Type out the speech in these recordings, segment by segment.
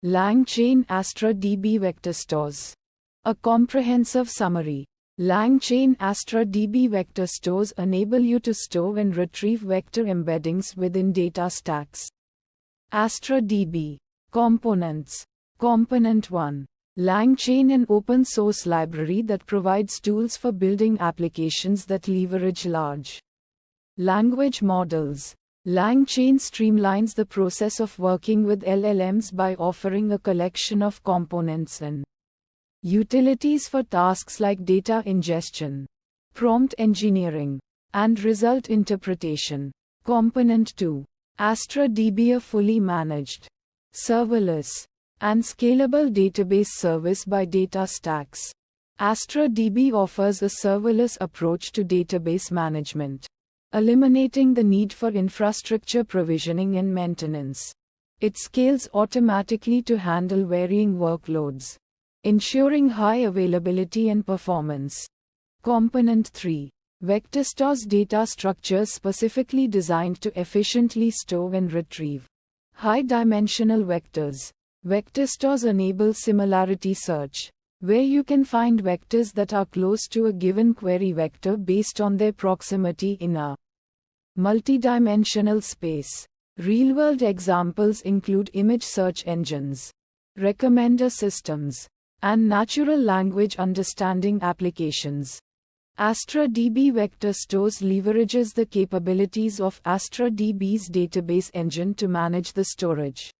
LangChain Astra DB vectorstores. A comprehensive summary. LangChain Astra DB vectorstores enable you to store and retrieve vector embeddings within data stacks. Astra DB. Components. Component 1. LangChain, an open source library that provides tools for building applications that leverage large language models. LangChain streamlines the process of working with LLMs by offering a collection of components and utilities for tasks like data ingestion, prompt engineering, and result interpretation. Component 2. Astra DB, a fully managed, serverless, and scalable database service by data stacks. Astra DB offers a serverless approach to database management, eliminating the need for infrastructure provisioning and maintenance. It scales automatically to handle varying workloads, ensuring high availability and performance. Component 3. Vectorstores, data structures specifically designed to efficiently store and retrieve high-dimensional vectors. Vectorstores enable similarity search, where you can find vectors that are close to a given query vector based on their proximity in a multidimensional space. Real-world examples include image search engines, recommender systems, and natural language understanding applications. Astra DB vectorstores leverages the capabilities of Astra DB's database engine to manage the storage,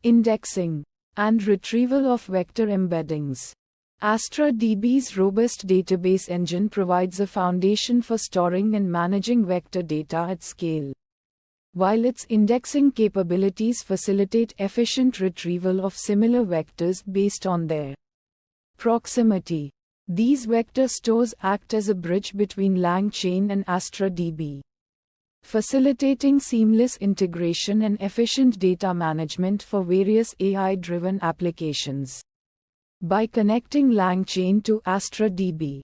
indexing, and retrieval of vector embeddings. Astra DB's robust database engine provides a foundation for storing and managing vector data at scale, while its indexing capabilities facilitate efficient retrieval of similar vectors based on their proximity. These vector stores act as a bridge between LangChain and Astra DB, facilitating seamless integration and efficient data management for various AI-driven applications. By connecting LangChain to Astra DB,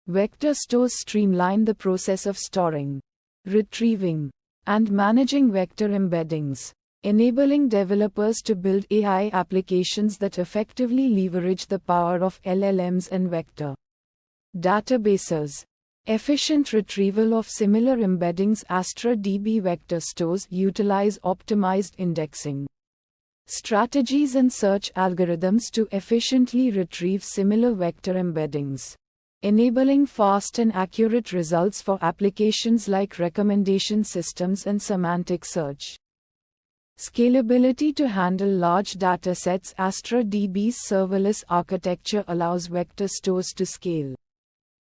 vectorstores streamline the process of storing, retrieving, and managing vector embeddings, enabling developers to build AI applications that effectively leverage the power of LLMs and vector databases. Efficient retrieval of similar embeddings. Astra DB vectorstores utilize optimized indexing strategies and search algorithms to efficiently retrieve similar vector embeddings, enabling fast and accurate results for applications like recommendation systems and semantic search. Scalability to handle large datasets. Astra DB's serverless architecture allows vectorstores to scale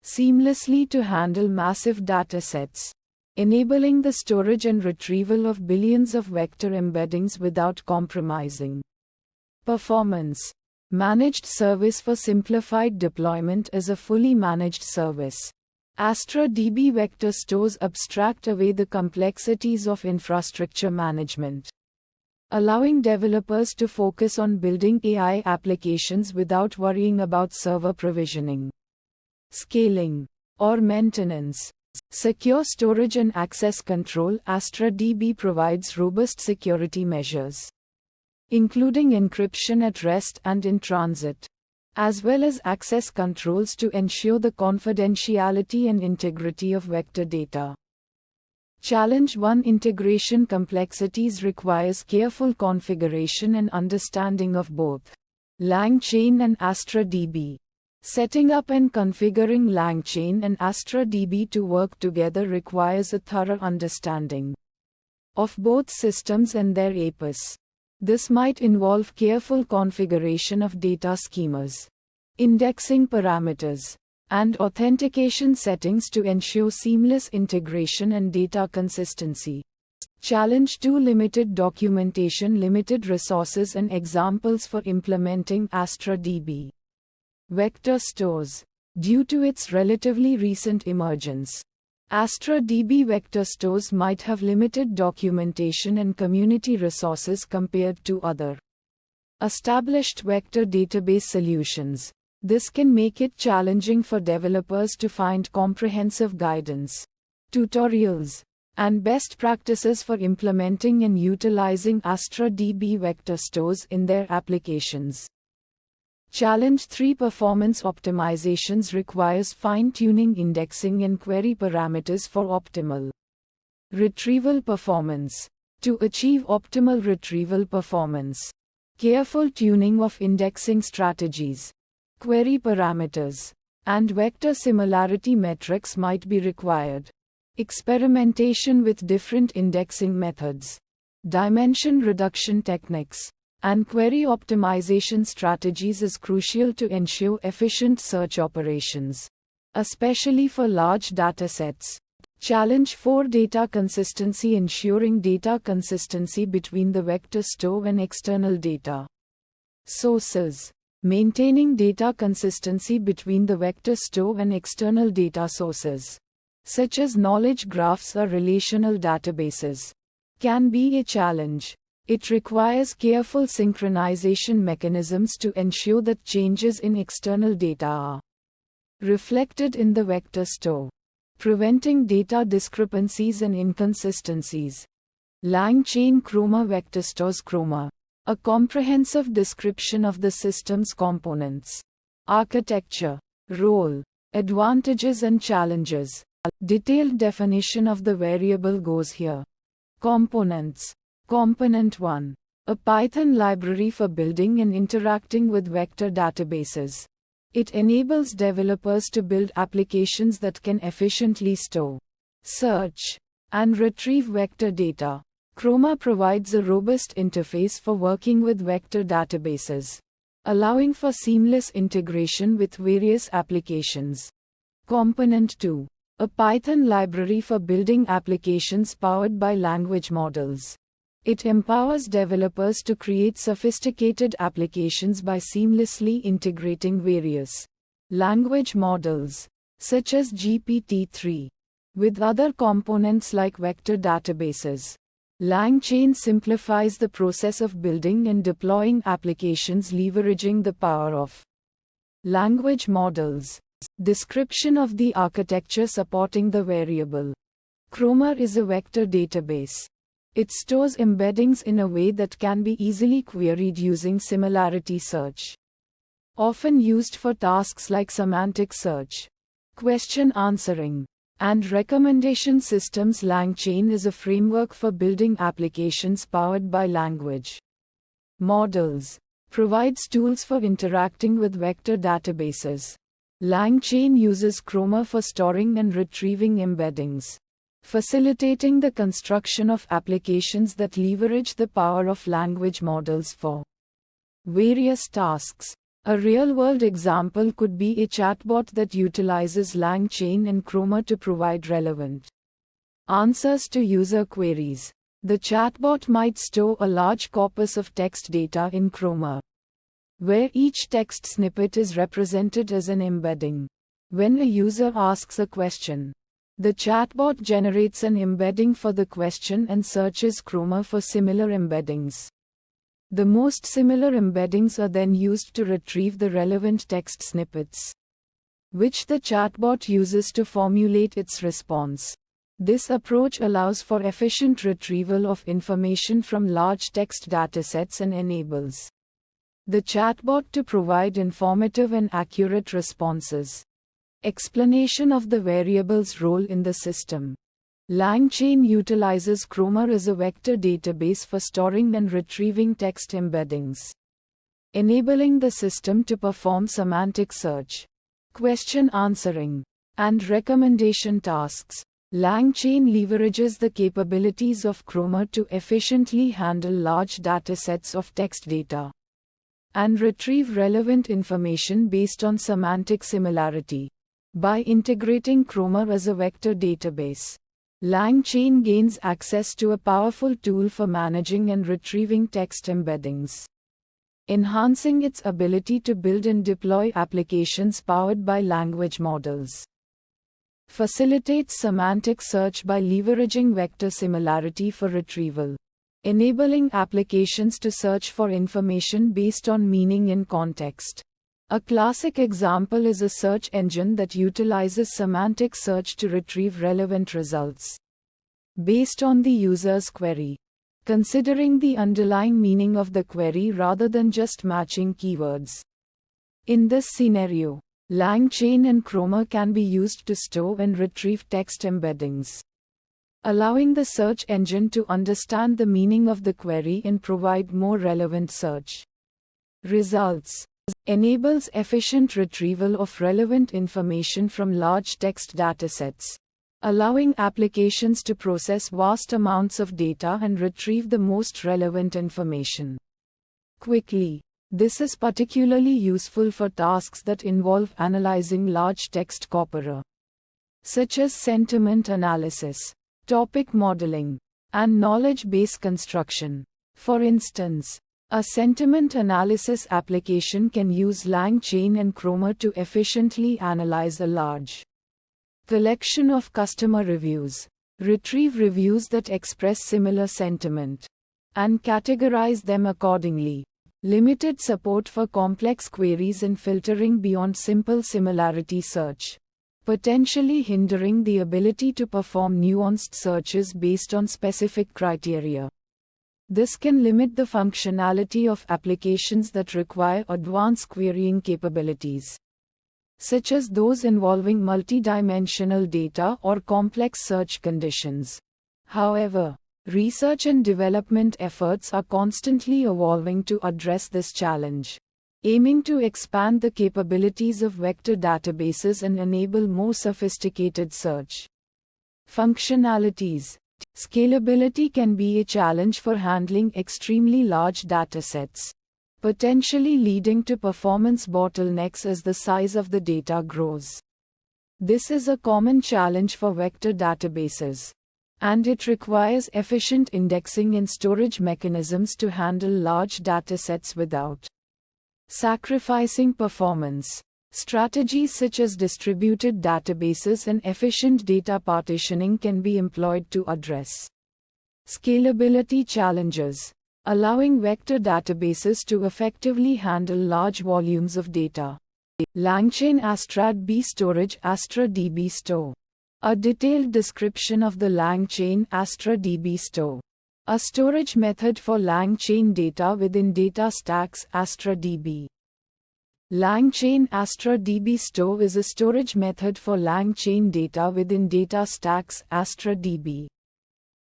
seamlessly to handle massive datasets, enabling the storage and retrieval of billions of vector embeddings without compromising performance. Managed service. For simplified deployment as a fully managed service, Astra DB vectorstores abstract away the complexities of infrastructure management, allowing developers to focus on building AI applications without worrying about server provisioning, scaling, or maintenance. Secure storage and access control. Astra DB provides robust security measures, including encryption at rest and in transit, as well as access controls to ensure the confidentiality and integrity of vector data. Challenge 1. Integration complexities requires careful configuration and understanding of both LangChain and Astra DB. Setting up and configuring LangChain and Astra DB to work together requires a thorough understanding of both systems and their APIs. This might involve careful configuration of data schemas, indexing parameters, and authentication settings to ensure seamless integration and data consistency. Challenge 2. Limited documentation, limited resources, and examples for implementing Astra DB vectorstores. Due to its relatively recent emergence, Astra DB vectorstores might have limited documentation and community resources compared to other established vector database solutions. This can make it challenging for developers to find comprehensive guidance, tutorials, and best practices for implementing and utilizing Astra DB vector stores in their applications. Challenge 3: Performance optimizations requires fine-tuning indexing and query parameters for optimal retrieval performance. To achieve optimal retrieval performance, careful tuning of indexing strategies, query parameters, and vector similarity metrics might be required. Experimentation with different indexing methods, dimension reduction techniques, and query optimization strategies is crucial to ensure efficient search operations, especially for large datasets. Challenge 4: Data consistency. Ensuring data consistency between the vector store and external data sources. Maintaining data consistency between the vector store and external data sources, such as knowledge graphs or relational databases, can be a challenge. It requires careful synchronization mechanisms to ensure that changes in external data are reflected in the vector store, preventing data discrepancies and inconsistencies. Langchainchroma vectorstores. Chroma, a comprehensive description of the system's components, architecture, role, advantages and challenges. Detailed definition of the variable goes here. Components. Component 1. A Python library for building and interacting with vector databases. It enables developers to build applications that can efficiently store, search, and retrieve vector data. Chroma provides a robust interface for working with vector databases, allowing for seamless integration with various applications. Component 2. A Python library for building applications powered by language models. It empowers developers to create sophisticated applications by seamlessly integrating various language models, such as GPT-3, with other components like vector databases. LangChain simplifies the process of building and deploying applications leveraging the power of language models. Description of the architecture supporting the variable. Chroma is a vector database. It stores embeddings in a way that can be easily queried using similarity search, often used for tasks like semantic search, question answering, and recommendation systems. LangChain is a framework for building applications powered by language models, provides tools for interacting with vector databases. LangChain uses Chroma for storing and retrieving embeddings, facilitating the construction of applications that leverage the power of language models for various tasks. A real-world example could be a chatbot that utilizes LangChain and Chroma to provide relevant answers to user queries. The chatbot might store a large corpus of text data in Chroma, where each text snippet is represented as an embedding. When a user asks a question, the chatbot generates an embedding for the question and searches Chroma for similar embeddings. The most similar embeddings are then used to retrieve the relevant text snippets, which the chatbot uses to formulate its response. This approach allows for efficient retrieval of information from large text datasets and enables the chatbot to provide informative and accurate responses. Explanation of the variable's role in the system. LangChain utilizes Chroma as a vector database for storing and retrieving text embeddings, enabling the system to perform semantic search, question answering, and recommendation tasks. LangChain leverages the capabilities of Chroma to efficiently handle large datasets of text data and retrieve relevant information based on semantic similarity. By integrating Chroma as a vector database, LangChain gains access to a powerful tool for managing and retrieving text embeddings, enhancing its ability to build and deploy applications powered by language models. Facilitates semantic search by leveraging vector similarity for retrieval, enabling applications to search for information based on meaning and context. A classic example is a search engine that utilizes semantic search to retrieve relevant results. based on the user's query, considering the underlying meaning of the query rather than just matching keywords. In this scenario, LangChain and Chroma can be used to store and retrieve text embeddings, allowing the search engine to understand the meaning of the query and provide more relevant search results. Enables efficient retrieval of relevant information from large text datasets, allowing applications to process vast amounts of data and retrieve the most relevant information quickly. This is particularly useful for tasks that involve analyzing large text corpora, such as sentiment analysis, topic modeling, and knowledge base construction. For instance, a sentiment analysis application can use LangChain and Chroma to efficiently analyze a large collection of customer reviews, retrieve reviews that express similar sentiment, and categorize them accordingly. Limited support for complex queries and filtering beyond simple similarity search, potentially hindering the ability to perform nuanced searches based on specific criteria. This can limit the functionality of applications that require advanced querying capabilities, such as those involving multidimensional data or complex search conditions. However, research and development efforts are constantly evolving to address this challenge, aiming to expand the capabilities of vector databases and enable more sophisticated search functionalities. Scalability can be a challenge for handling extremely large datasets, potentially leading to performance bottlenecks as the size of the data grows. This is a common challenge for vector databases, and it requires efficient indexing and storage mechanisms to handle large datasets without sacrificing performance. Strategies such as distributed databases and efficient data partitioning can be employed to address scalability challenges, allowing vector databases to effectively handle large volumes of data. LangChain Astra DB Storage Astra DB Store. A detailed description of the LangChain Astra DB Store, a storage method for LangChain data within data stacks Astra DB. LangChain Astra DB Store is a storage method for LangChain data within data stacks Astra DB.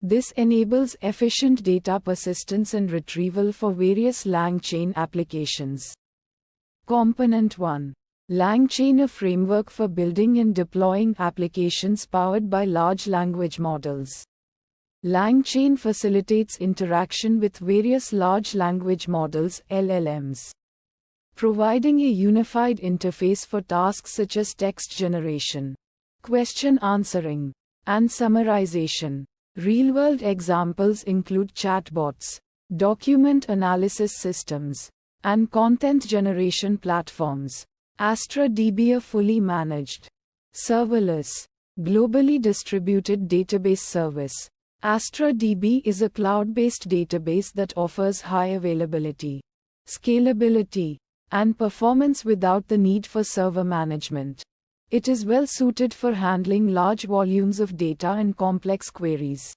This enables efficient data persistence and retrieval for various LangChain applications. Component 1. LangChain, a framework for building and deploying applications powered by large language models. LangChain facilitates interaction with various large language models (LLMs), providing a unified interface for tasks such as text generation, question answering, and summarization. Real-world examples include chatbots, document analysis systems, and content generation platforms. Astra DB, a fully managed, serverless, globally distributed database service. Astra DB is a cloud-based database that offers high availability, scalability, and performance without the need for server management. It is well suited for handling large volumes of data and complex queries,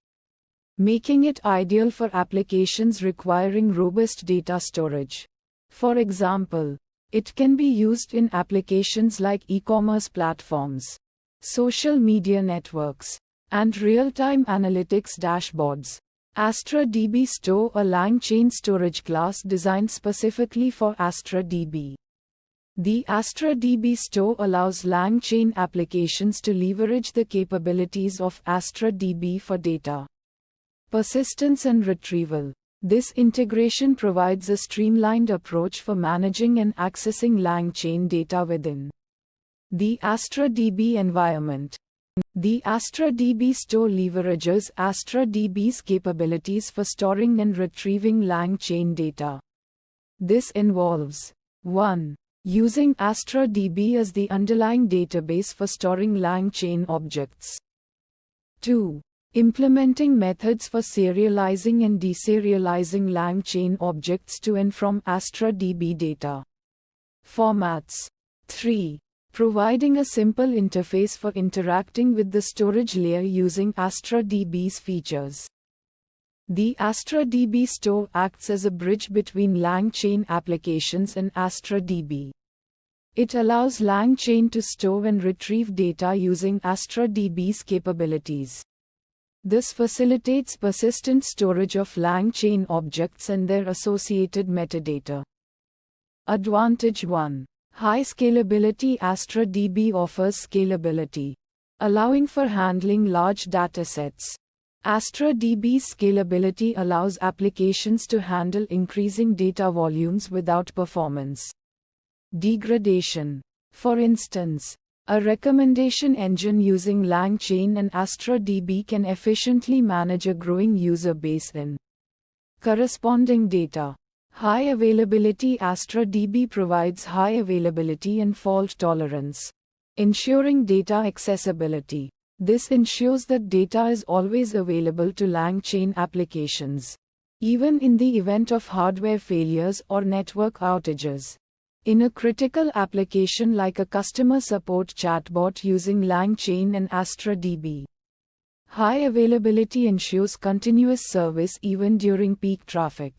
making it ideal for applications requiring robust data storage. For example, it can be used in applications like e-commerce platforms, social media networks, and real-time analytics dashboards. Astra DB Store, a LangChain storage class designed specifically for Astra DB. The Astra DB Store allows LangChain applications to leverage the capabilities of Astra DB for data persistence and retrieval. This integration provides a streamlined approach for managing and accessing LangChain data within the Astra DB environment. The Astra DB Store leverages Astra DB's capabilities for storing and retrieving LangChain data. This involves 1. Using Astra DB as the underlying database for storing LangChain objects. 2. Implementing methods for serializing and deserializing LangChain objects to and from Astra DB data formats. 3. providing a simple interface for interacting with the storage layer using AstraDB's features. The AstraDB store acts as a bridge between LangChain applications and AstraDB. It allows LangChain to store and retrieve data using AstraDB's capabilities. This facilitates persistent storage of LangChain objects and their associated metadata. Advantage 1. High scalability. AstraDB offers scalability, allowing for handling large datasets. AstraDB's scalability allows applications to handle increasing data volumes without performance degradation. For instance, a recommendation engine using LangChain and AstraDB can efficiently manage a growing user base in corresponding data. High availability. AstraDB provides high availability and fault tolerance, ensuring data accessibility. This ensures that data is always available to LangChain applications, even in the event of hardware failures or network outages. In a critical application like a customer support chatbot using LangChain and AstraDB, high availability ensures continuous service even during peak traffic.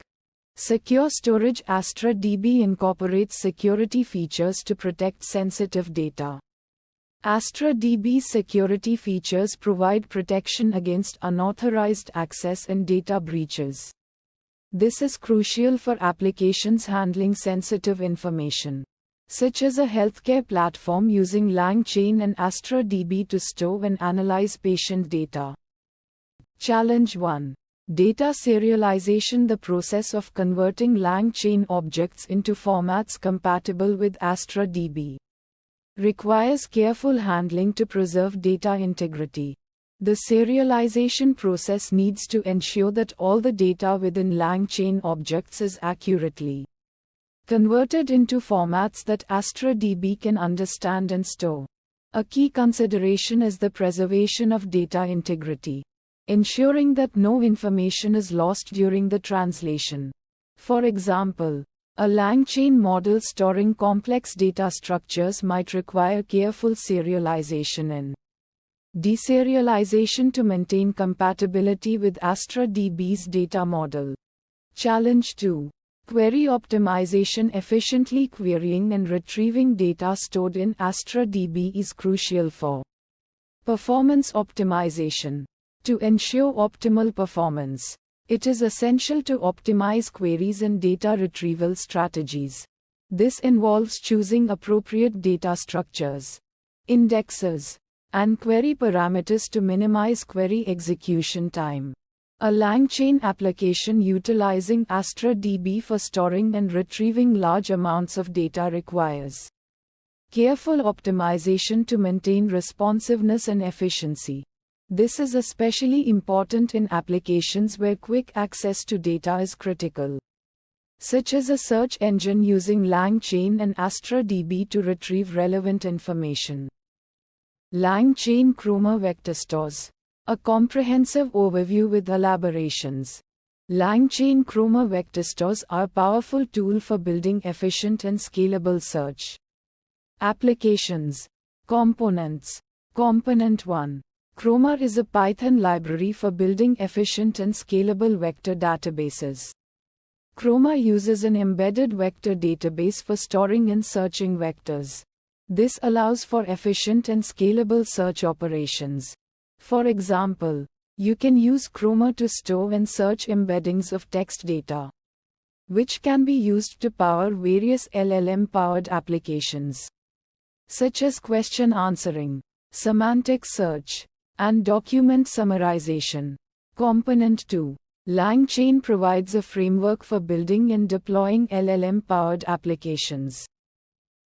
Secure storage. AstraDB incorporates security features to protect sensitive data. AstraDB's security features provide protection against unauthorized access and data breaches. This is crucial for applications handling sensitive information, such as a healthcare platform using LangChain and AstraDB to store and analyze patient data. Challenge 1. Data serialization. The process of converting LangChain objects into formats compatible with AstraDB requires careful handling to preserve data integrity. The serialization process needs to ensure that all the data within LangChain objects is accurately converted into formats that AstraDB can understand and store. A key consideration is the preservation of data integrity, ensuring that no information is lost during the translation. For example, a LangChain model storing complex data structures might require careful serialization and deserialization to maintain compatibility with AstraDB's data model. Challenge 2. Query optimization. Efficiently querying and retrieving data stored in AstraDB is crucial for performance optimization. To ensure optimal performance, it is essential to optimize queries and data retrieval strategies. This involves choosing appropriate data structures, indexes, and query parameters to minimize query execution time. A LangChain application utilizing AstraDB for storing and retrieving large amounts of data requires careful optimization to maintain responsiveness and efficiency. This is especially important in applications where quick access to data is critical, such as a search engine using LangChain and AstraDB to retrieve relevant information. LangChainChroma vectorstores. A comprehensive overview with elaborations. LangChainChroma vectorstores are a powerful tool for building efficient and scalable search applications. Components. Component 1. Chroma is a Python library for building efficient and scalable vector databases. Chroma uses an embedded vector database for storing and searching vectors. This allows for efficient and scalable search operations. For example, you can use Chroma to store and search embeddings of text data, which can be used to power various LLM-powered applications, such as question answering, semantic search, and document summarization. Component 2. LangChain provides a framework for building and deploying LLM-powered applications.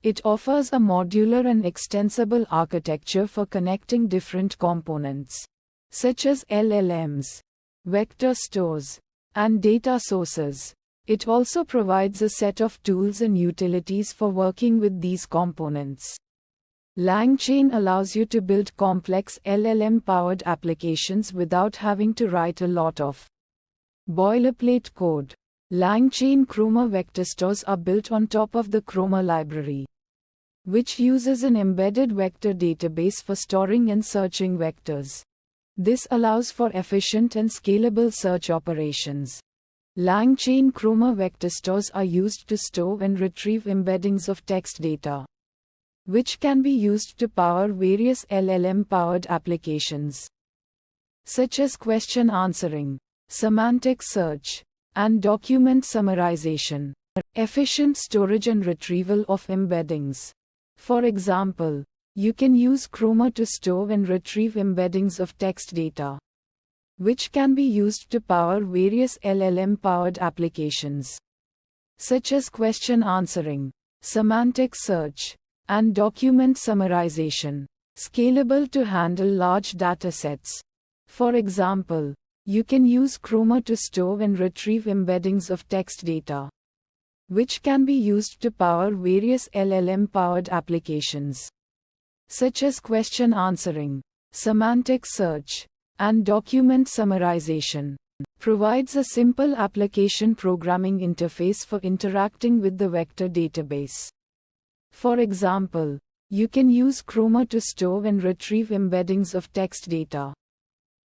It offers a modular and extensible architecture for connecting different components, such as LLMs, vector stores, and data sources. It also provides a set of tools and utilities for working with these components. LangChain allows you to build complex LLM-powered applications without having to write a lot of boilerplate code. LangChainChroma vectorstores are built on top of the Chroma library. which uses an embedded vector database for storing and searching vectors. This allows for efficient and scalable search operations. Langchainchroma vector stores are used to store and retrieve embeddings of text data, which can be used to power various LLM-powered applications, such as question answering, semantic search, and document summarization. Efficient storage and retrieval of embeddings. For example, you can use Chroma to store and retrieve embeddings of text data, which can be used to power various LLM-powered applications, such as question answering, semantic search, and document summarization. Scalable to handle large datasets. For example, you can use Chroma to store and retrieve embeddings of text data, which can be used to power various LLM-powered applications, such as question answering, semantic search, and document summarization. Provides a simple application programming interface for interacting with the vector database. For example, you can use Chroma to store and retrieve embeddings of text data,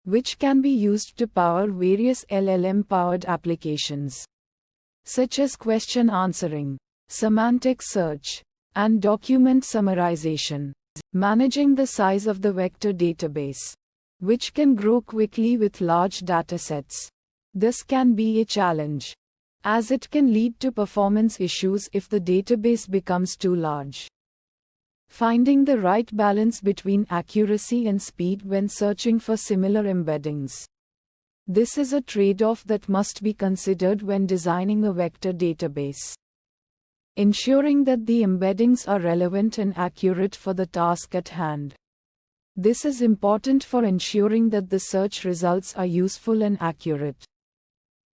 which can be used to power various LLM-powered applications, such as question answering, semantic search, and document summarization. Managing the size of the vector database, which can grow quickly with large datasets. This can be a challenge, as it can lead to performance issues if the database becomes too large. Finding the right balance between accuracy and speed when searching for similar embeddings. This is a trade-off that must be considered when designing a vector database. Ensuring that the embeddings are relevant and accurate for the task at hand. This is important for ensuring that the search results are useful and accurate.